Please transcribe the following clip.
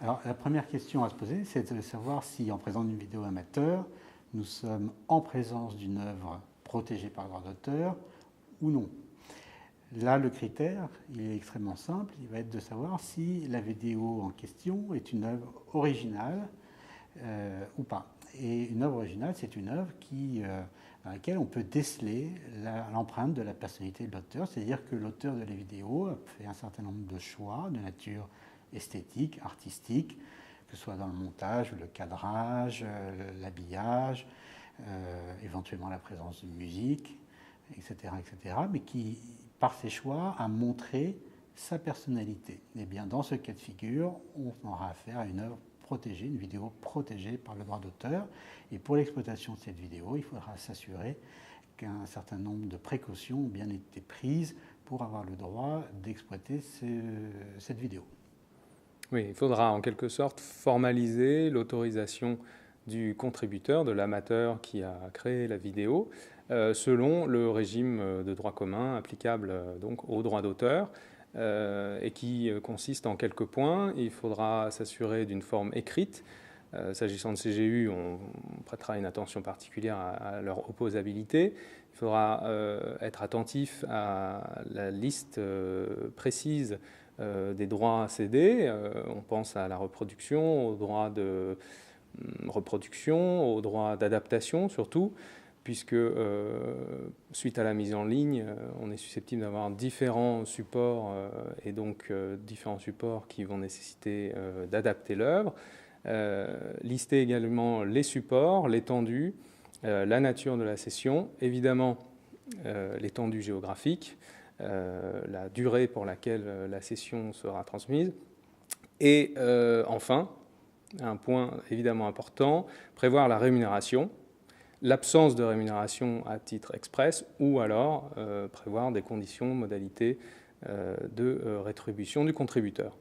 Alors, la première question à se poser, c'est de savoir si, en présence d'une vidéo amateur, nous sommes en présence d'une œuvre protégée par le droit d'auteur ou non. Là, le critère, il est extrêmement simple, il va être de savoir si la vidéo en question est une œuvre originale ou pas. Et une œuvre originale, c'est une œuvre dans laquelle on peut déceler l'empreinte de la personnalité de l'auteur, c'est-à-dire que l'auteur de la vidéo a fait un certain nombre de choix de nature esthétique, artistique, que ce soit dans le montage, le cadrage, l'habillage, éventuellement la présence de musique, etc., mais qui, par ses choix, a montré sa personnalité. Et bien, dans ce cas de figure, on aura affaire à une œuvre protégée, une vidéo protégée par le droit d'auteur. Et pour l'exploitation de cette vidéo, il faudra s'assurer qu'un certain nombre de précautions ont bien été prises pour avoir le droit d'exploiter cette vidéo. Oui, il faudra en quelque sorte formaliser l'autorisation du contributeur, de l'amateur qui a créé la vidéo, selon le régime de droit commun applicable donc au droit d'auteur, et qui consiste en quelques points. Il faudra s'assurer d'une forme écrite. S'agissant de CGU, on prêtera une attention particulière à leur opposabilité. Il faudra être attentif à la liste précise des droits cédés. On pense à la reproduction, aux droits de reproduction, aux droits d'adaptation surtout, puisque suite à la mise en ligne, on est susceptible d'avoir différents supports et donc différents supports qui vont nécessiter d'adapter l'œuvre. Lister également les supports, l'étendue, la nature de la session, évidemment l'étendue géographique, la durée pour laquelle la session sera transmise. Et enfin, un point évidemment important, prévoir la rémunération, l'absence de rémunération à titre express ou alors prévoir des conditions, modalités de rétribution du contributeur.